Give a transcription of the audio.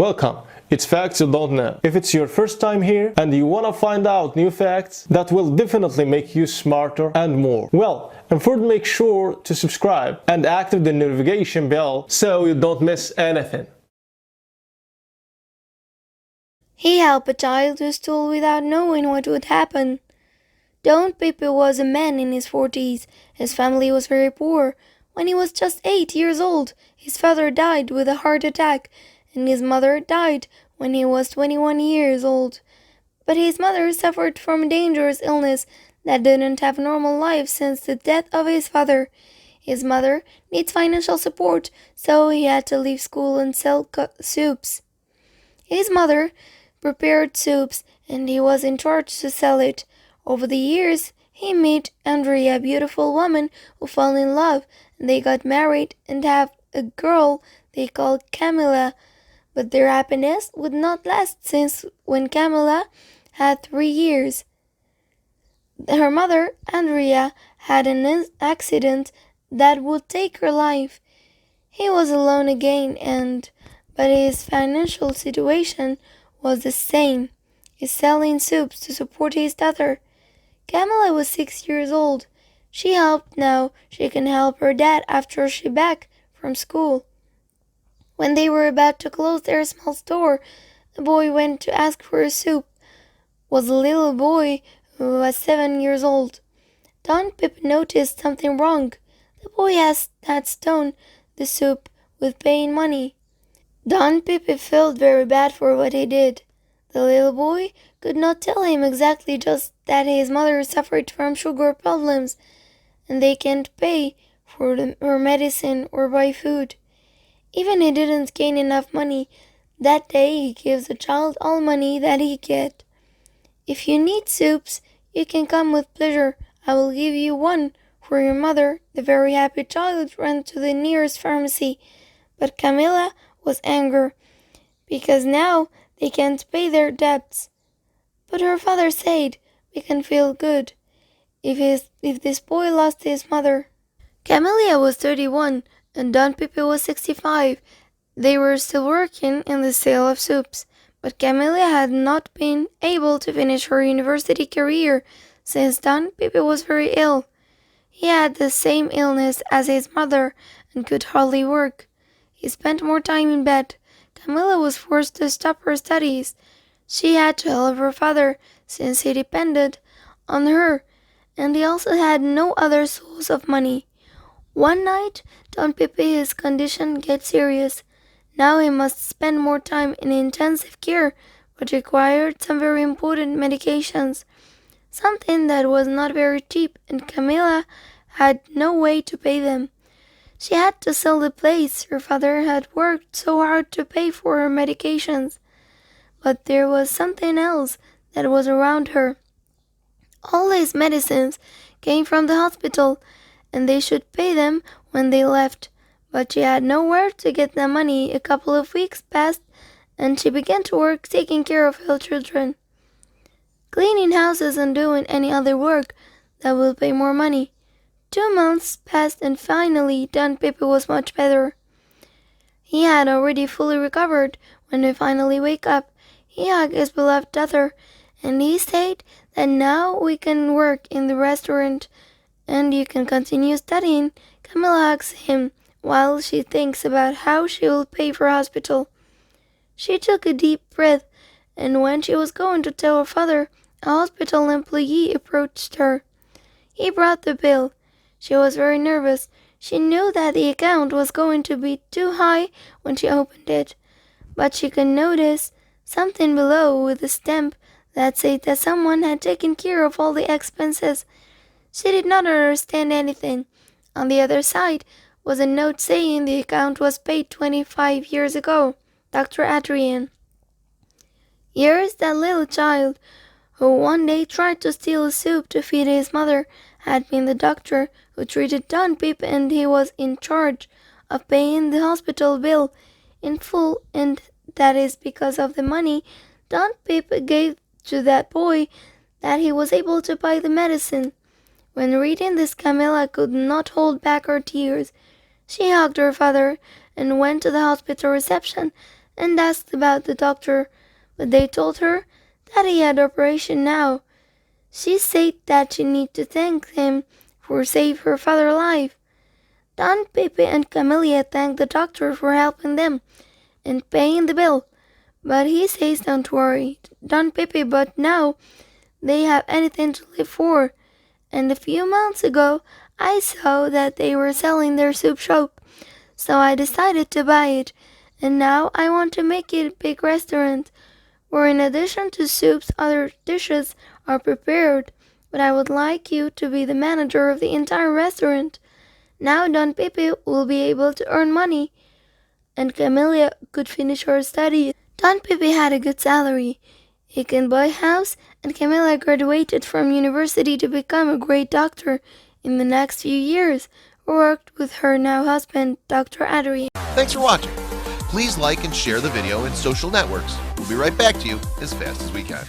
Welcome! It's Facts You Don't Know. If it's your first time here and you want to find out new facts that will definitely make you smarter and more, and first make sure to subscribe and activate the notification bell so you don't miss anything. He helped a child who stole without knowing what would happen. Don Pepe was a man in his 40s. His family was very poor. When he was just 8 years old, his father died with a heart attack, and his mother died when he was 21 years old. But his mother suffered from a dangerous illness that didn't have a normal life since the death of his father. His mother needs financial support, so he had to leave school and sell soups. His mother prepared soups, and he was in charge to sell it. Over the years, he met Andrea, a beautiful woman who fell in love, and they got married and have a girl they called Camila. But their happiness would not last, since when Camila had 3 years, her mother, Andrea, had an accident that would take her life. He was alone again, but his financial situation was the same. He's selling soups to support his daughter. Camila was 6 years old. She helped now. She can help her dad after she back from school. When they were about to close their small store, the boy went to ask for a soup. Was a little boy who was 7 years old. Don Pip noticed something wrong. The boy had stoned the soup with paying money. Don Pepe felt very bad for what he did. The little boy could not tell him exactly, just that his mother suffered from sugar problems and they can't pay for her medicine or buy food. Even he didn't gain enough money. That day he gives the child all money that he get. If you need soups, you can come with pleasure. I will give you one for your mother. The very happy child ran to the nearest pharmacy, but Camila was angry because now they can't pay their debts. But her father said, "We can feel good if this boy lost his mother." Camila was 31 and Don Pepe was 65. They were still working in the sale of soups, but Camila had not been able to finish her university career since Don Pepe was very ill. He had the same illness as his mother and could hardly work. He spent more time in bed. Camila was forced to stop her studies. She had to help her father since he depended on her, and he also had no other source of money. One night, Don Pepe's condition gets serious. Now he must spend more time in intensive care, but required some very important medications, something that was not very cheap, and Camila had no way to pay them. She had to sell the place her father had worked so hard to pay for her medications. But there was something else that was around her. All his medicines came from the hospital, and they should pay them when they left. But she had nowhere to get the money. A couple of weeks passed, and she began to work taking care of her children, cleaning houses and doing any other work that will pay more money. 2 months passed, and finally Don Pepe was much better. He had already fully recovered when he finally woke up. He hugged his beloved daughter, and he said that now we can work in the restaurant and you can continue studying. Camila hugs him while she thinks about how she will pay for hospital. She took a deep breath, and when she was going to tell her father, a hospital employee approached her. He brought the bill. She was very nervous. She knew that the account was going to be too high when she opened it, but she could notice something below with a stamp that said that someone had taken care of all the expenses. She did not understand anything. On the other side was a note saying the account was paid 25 years ago. Dr. Adrian. Here's that little child who one day tried to steal a soup to feed his mother had been the doctor who treated Don Pepe, and he was in charge of paying the hospital bill in full, and that is because of the money Don Pepe gave to that boy that he was able to buy the medicine. When reading this, Camila could not hold back her tears. She hugged her father and went to the hospital reception and asked about the doctor, but they told her that he had operation now. She said that she need to thank him for save her father's life. Don Pepe and Camelia thanked the doctor for helping them and paying the bill, but he says don't worry, Don Pepe, but now they have anything to live for. And a few months ago I saw that they were selling their soup shop, so I decided to buy it, and now I want to make it a big restaurant, where in addition to soups other dishes are prepared, but I would like you to be the manager of the entire restaurant. Now Don Pepe will be able to earn money, and Camelia could finish her studies. Don Pepe had a good salary. He can buy a house, and Camelia graduated from university to become a great doctor in the next few years, who worked with her now husband, Dr. Adrian. Thanks for watching. Please like and share the video in social networks. We'll be right back to you as fast as we can.